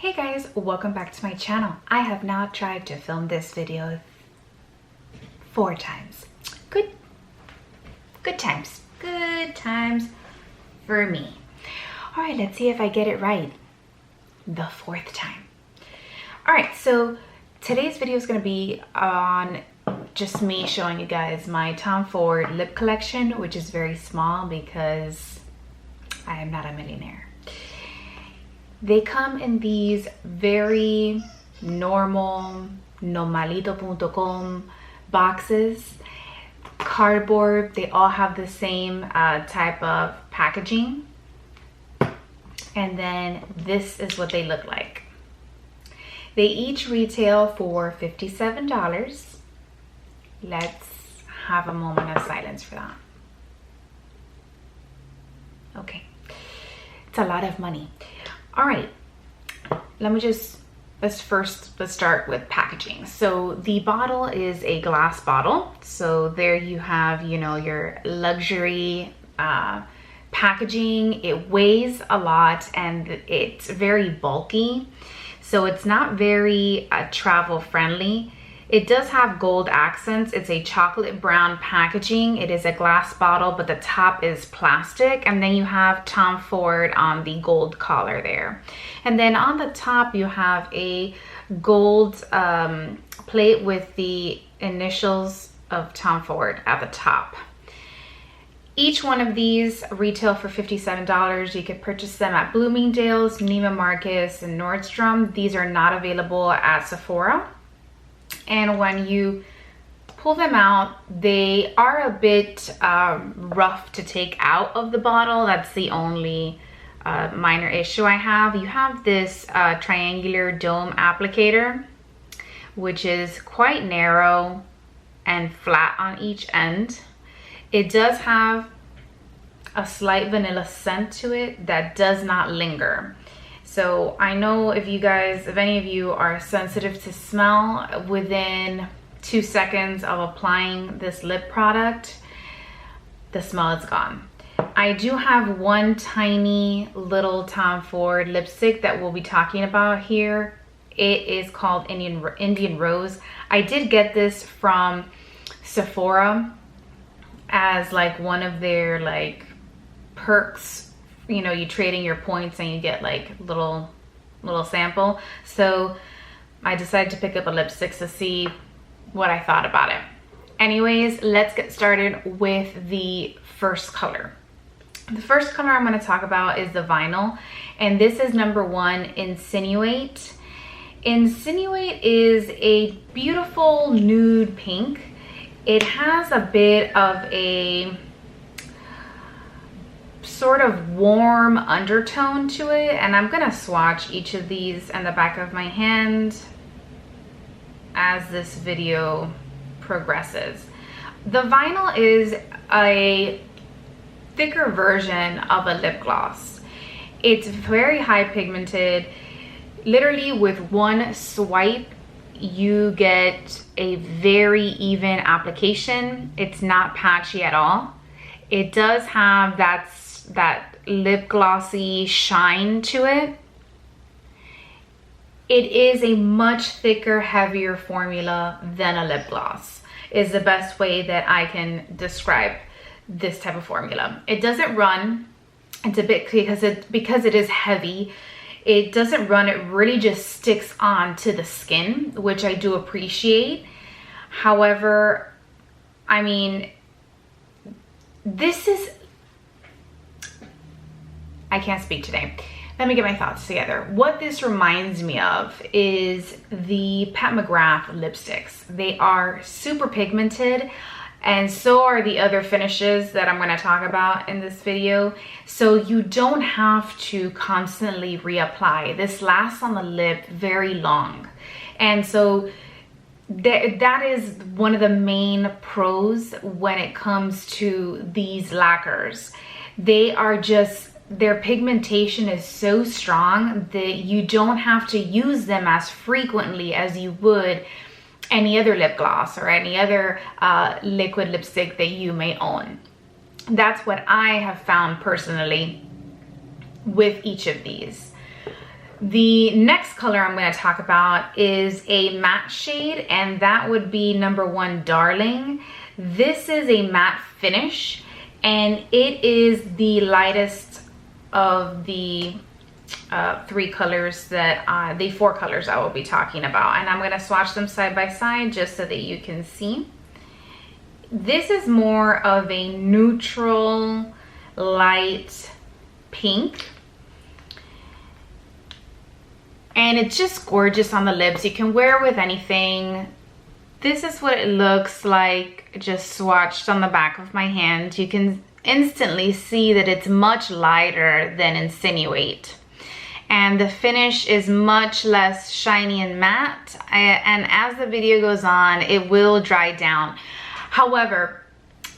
Hey guys, welcome back to my channel. I have now tried to film this video 4 times. Good times. Good times for me. All right, let's see if I get it right the 4th time. All right, so today's video is going to be on just me showing you guys my Tom Ford lip collection, which is very small because I am not a millionaire. They come in these very normal, normalito.com boxes, cardboard. They all have the same type of packaging. And then this is what they look like. They each retail for $57. Let's have a moment of silence for that. Okay, it's a lot of money. All right, let's start with packaging. So the bottle is a glass bottle. So there you have, you know, your luxury packaging. It weighs a lot and it's very bulky. So it's not very travel friendly. It does have gold accents. It's a chocolate brown packaging. It is a glass bottle, but the top is plastic. And then you have Tom Ford on the gold collar there. And then on the top, you have a gold plate with the initials of Tom Ford at the top. Each one of these retail for $57. You can purchase them at Bloomingdale's, Neiman Marcus, and Nordstrom. These are not available at Sephora. And when you pull them out, they are a bit rough to take out of the bottle. That's the only minor issue I have. You have this triangular dome applicator, which is quite narrow and flat on each end. It does have a slight vanilla scent to it that does not linger. So I know if any of you are sensitive to smell, within 2 seconds of applying this lip product, the smell is gone. I do have one tiny little Tom Ford lipstick that we'll be talking about here. It is called Indian Rose. I did get this from Sephora as like one of their like perks. You know, you trade in your points and you get like little sample. So I decided to pick up a lipstick to see what I thought about it. Anyways, let's get started with the first color. The first color I'm going to talk about is the vinyl, and this is number 1, Insinuate. Insinuate is a beautiful nude pink. It has a bit of a sort of warm undertone to it, and I'm gonna swatch each of these in the back of my hand as this video progresses. The vinyl is a thicker version of a lip gloss. It's very high pigmented. Literally with one swipe you get a very even application. It's not patchy at all. It does have that lip glossy shine to it. It is a much thicker, heavier formula than a lip gloss, is the best way that I can describe this type of formula. It doesn't run. It's a bit, because it is heavy, it doesn't run. It really just sticks on to the skin, which I do appreciate. However, I mean, I can't speak today. Let me get my thoughts together. What this reminds me of is the Mcgrath Lipsticks. They are super pigmented, and so are the other finishes that I'm going to talk about in this video. So you don't have to constantly reapply. This lasts on the lip very long. And so that is one of the main pros when it comes to these lacquers. Their pigmentation is so strong that you don't have to use them as frequently as you would any other lip gloss or any other liquid lipstick that you may own. That's what I have found personally with each of these. The next color I'm going to talk about is a matte shade, and that would be number 1, Darling. This is a matte finish, and it is the lightest of the 4 colors that I will be talking about, and I'm going to swatch them side by side just so that you can see. This is more of a neutral light pink, and it's just gorgeous on the lips. You can wear it with anything. This is what it looks like just swatched on the back of my hand. You can instantly see that it's much lighter than Insinuate, and the finish is much less shiny and matte, and as the video goes on it will dry down. However,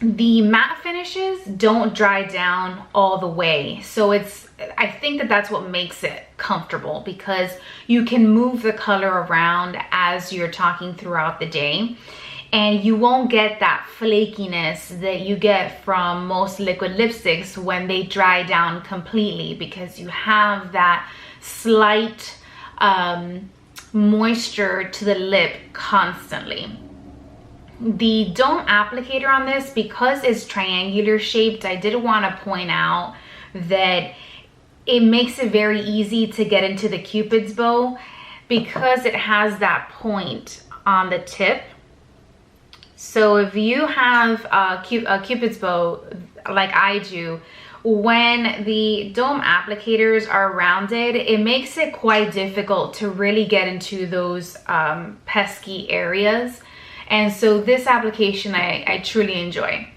the matte finishes don't dry down all the way, so I think that that's what makes it comfortable, because you can move the color around as you're talking throughout the day, and you won't get that flakiness that you get from most liquid lipsticks when they dry down completely, because you have that slight moisture to the lip constantly. The dome applicator on this, because it's triangular shaped, I did want to point out that it makes it very easy to get into the Cupid's bow, because it has that point on the tip. So if you have a Cupid's bow like I do, when the dome applicators are rounded, it makes it quite difficult to really get into those pesky areas. And so this application I truly enjoy.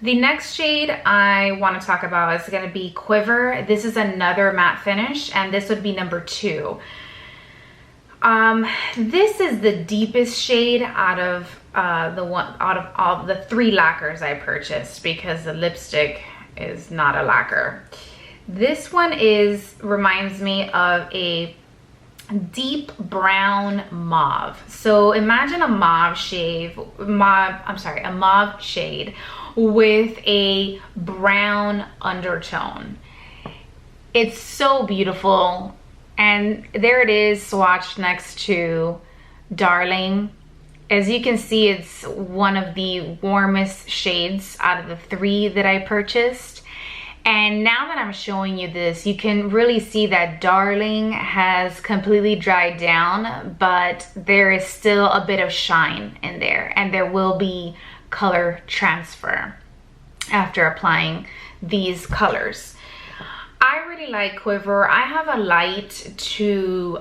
The next shade I want to talk about is going to be Quiver. This is another matte finish, and this would be number 2. This is the deepest shade out of all the 3 lacquers I purchased, because the lipstick is not a lacquer. This one reminds me of a deep brown mauve. So imagine a mauve shade with a brown undertone. It's so beautiful, and there it is swatched next to Darling. As you can see, it's one of the warmest shades out of the 3 that I purchased. And now that I'm showing you this, you can really see that Darling has completely dried down, but there is still a bit of shine in there, and there will be color transfer after applying these colors. I really like Quiver. I have a light to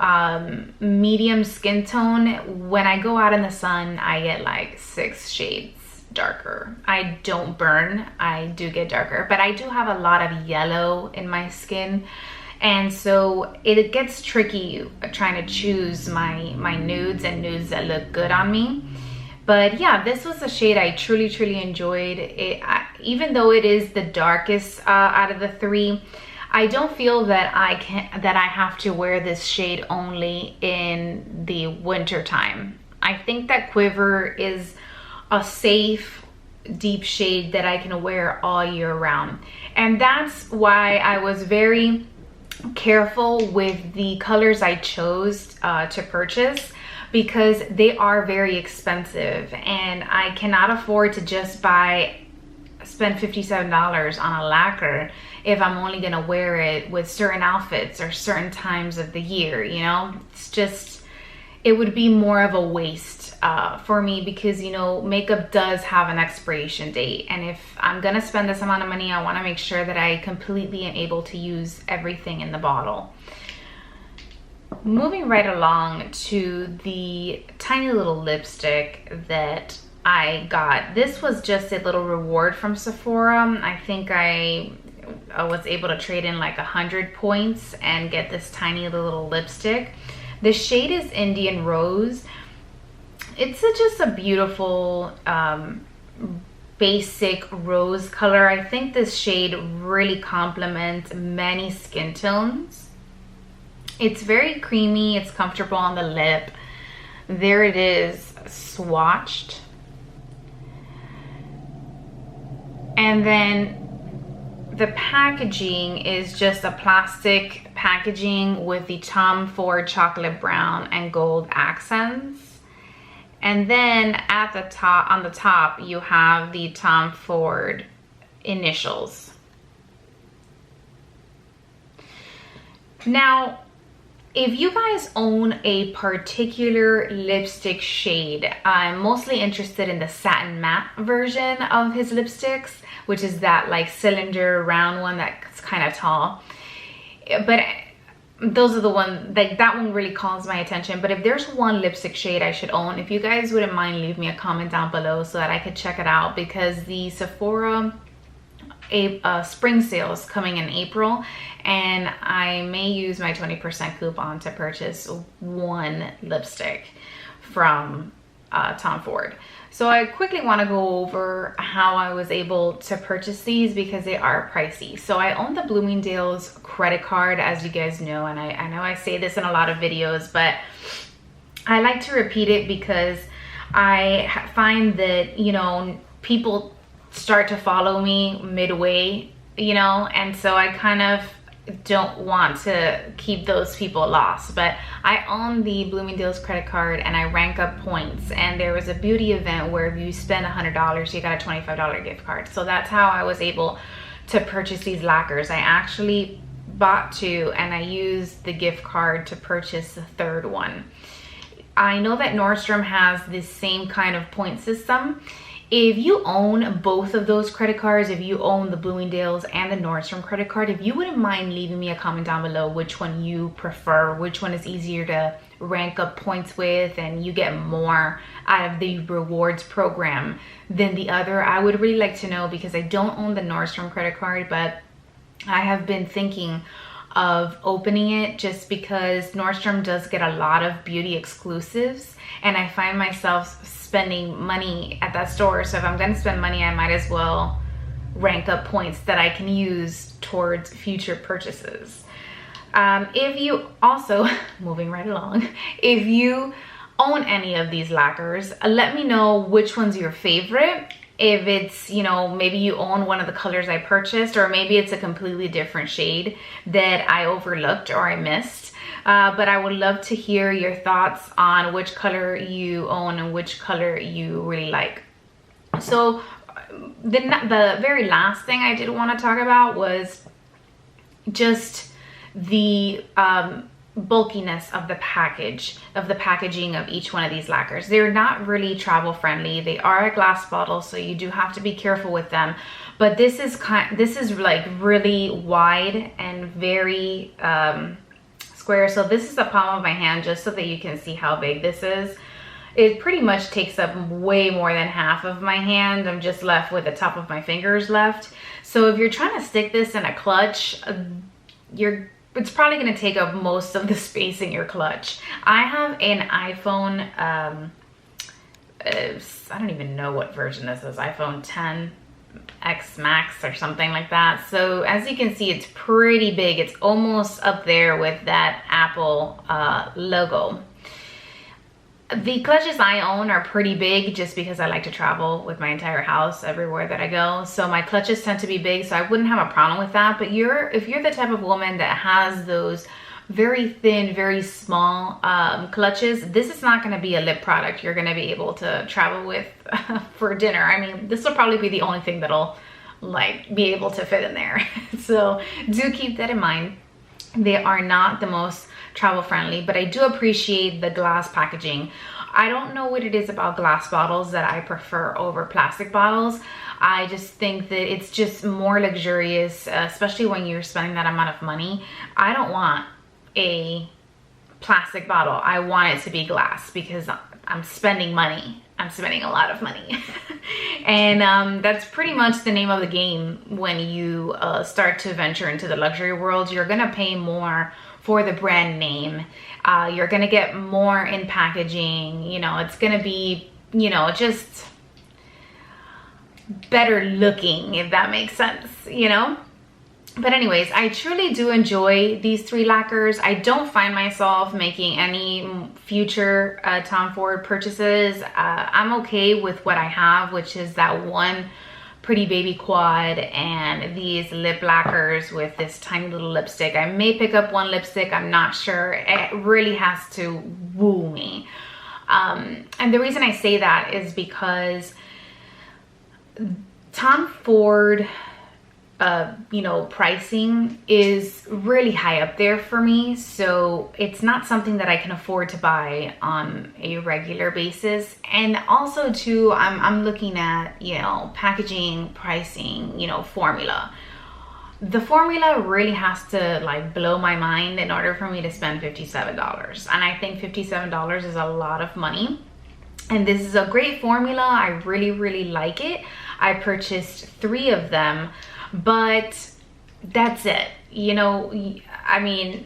medium skin tone. When I go out in the sun, I get like 6 shades darker. I don't burn, I do get darker, but I do have a lot of yellow in my skin, and so it gets tricky trying to choose my nudes and nudes that look good on me. But yeah, this was a shade I truly enjoyed. Even though it is the darkest out of the 3, I don't feel that I have to wear this shade only in the winter time. I think that Quiver is a safe deep shade that I can wear all year round, and that's why I was very careful with the colors I chose to purchase, because they are very expensive, and I cannot afford to just spend $57 on a lacquer if I'm only gonna wear it with certain outfits or certain times of the year, you know? It's just, it would be more of a waste for me, because, you know, makeup does have an expiration date, and if I'm gonna spend this amount of money, I wanna make sure that I completely am able to use everything in the bottle. Moving right along to the tiny little lipstick that I got. This was just a little reward from Sephora. I think I was able to trade in like 100 points and get this tiny little lipstick. The shade is Indian Rose. It's just a beautiful basic rose color. I think this shade really complements many skin tones. It's very creamy, it's comfortable on the lip. There it is swatched. And then the packaging is just a plastic packaging with the Tom Ford chocolate brown and gold accents. And then at the top, on the top, you have the Tom Ford initials. Now, if you guys own a particular lipstick shade, I'm mostly interested in the satin matte version of his lipsticks, which is that like cylinder round one that's kind of tall. But those are the ones, like that one really calls my attention. But if there's one lipstick shade I should own, if you guys wouldn't mind, leave me a comment down below so that I could check it out, because the Sephora spring sales coming in April, and I may use my 20% coupon to purchase one lipstick from Tom Ford. So I quickly want to go over how I was able to purchase these because they are pricey. So I own the Bloomingdale's credit card, as you guys know, and I know I say this in a lot of videos, but I like to repeat it because I find that, you know, people start to follow me midway, you know, and so I kind of don't want to keep those people lost. But I own the Bloomingdale's credit card and I rank up points, and there was a beauty event where if you spend $100 you got a $25 gift card. So that's how I was able to purchase these lacquers. I actually bought two and I used the gift card to purchase the third one. I know that Nordstrom has this same kind of point system. If you own both of those credit cards, if you own the Bloomingdale's and the Nordstrom credit card, if you wouldn't mind leaving me a comment down below which one you prefer, which one is easier to rank up points with and you get more out of the rewards program than the other, I would really like to know, because I don't own the Nordstrom credit card, but I have been thinking of opening it just because Nordstrom does get a lot of beauty exclusives, and I find myself spending money at that store. So if I'm gonna spend money, I might as well rank up points that I can use towards future purchases. If you also, moving right along, if you own any of these lacquers, let me know which one's your favorite. If it's, you know, maybe you own one of the colors I purchased, or maybe it's a completely different shade that I overlooked or I missed. But I would love to hear your thoughts on which color you own and which color you really like. So the very last thing I did want to talk about was just the bulkiness of the packaging of each one of these lacquers. They're not really travel friendly. They are a glass bottle, so you do have to be careful with them. But this is like really wide and very square. So this is the palm of my hand, just so that you can see how big this is. It pretty much takes up way more than half of my hand. I'm just left with the top of my fingers left. So if you're trying to stick this in a clutch, it's probably going to take up most of the space in your clutch. I have an iPhone, I don't even know what version this is, iPhone X Max or something like that. So as you can see, it's pretty big. It's almost up there with that Apple logo. The clutches I own are pretty big just because I like to travel with my entire house everywhere that I go. So my clutches tend to be big, so I wouldn't have a problem with that. But if you're the type of woman that has those very thin, very small clutches, this is not going to be a lip product you're going to be able to travel with for dinner. I mean, this will probably be the only thing that'll like be able to fit in there. So do keep that in mind. They are not the most travel friendly, but I do appreciate the glass packaging. I don't know what it is about glass bottles that I prefer over plastic bottles. I just think that it's just more luxurious, especially when you're spending that amount of money. I don't want a plastic bottle. I want it to be glass because I'm spending money. I'm spending a lot of money. And that's pretty much the name of the game when you start to venture into the luxury world. You're gonna pay more for the brand name. You're gonna get more in packaging. You know, it's gonna be, you know, just better looking, if that makes sense, you know? But anyways, I truly do enjoy these three lacquers. I don't find myself making any future Tom Ford purchases. I'm okay with what I have, which is that one Pretty Baby Quad and these lip lacquers with this tiny little lipstick. I may pick up one lipstick, I'm not sure. It really has to woo me. And the reason I say that is because Tom Ford, you know, pricing is really high up there for me. So it's not something that I can afford to buy on a regular basis. And also too, I'm looking at, you know, packaging, pricing, you know, formula. The formula really has to like blow my mind in order for me to spend $57. And I think $57 is a lot of money. And this is a great formula. I really, really like it. I purchased 3 of them, but that's it. You know, I mean,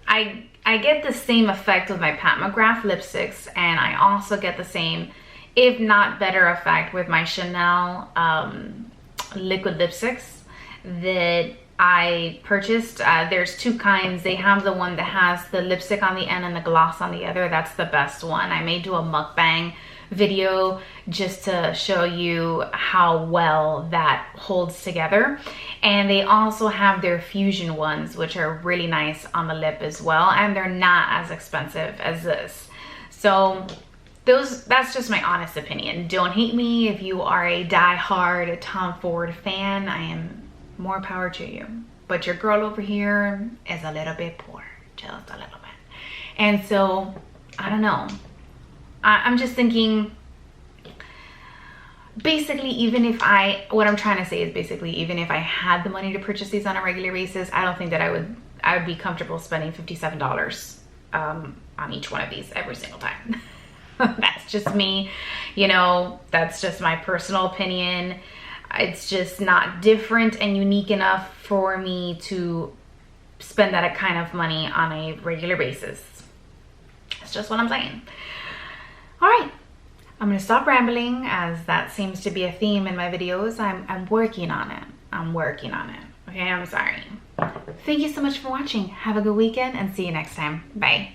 I get the same effect with my Pat McGrath lipsticks, and I also get the same, if not better effect with my Chanel liquid lipsticks that I purchased. There's 2 kinds. They have the one that has the lipstick on the end and the gloss on the other. That's the best one. I may do a mukbang video just to show you how well that holds together. And they also have their fusion ones, which are really nice on the lip as well, and they're not as expensive as this. So that's just my honest opinion. Don't hate me if you are a die-hard Tom Ford fan. I am more power to you, but your girl over here is a little bit poor, just a little bit. And so I don't know, I'm just thinking, basically, even if what I'm trying to say is basically, even if I had the money to purchase these on a regular basis, I don't think that I would be comfortable spending $57 on each one of these every single time. That's just me, you know, that's just my personal opinion. It's just not different and unique enough for me to spend that kind of money on a regular basis. That's just what I'm saying. All right, I'm gonna stop rambling, as that seems to be a theme in my videos. I'm working on it. I'm working on it. Okay, I'm sorry. Thank you so much for watching. Have a good weekend and see you next time. Bye.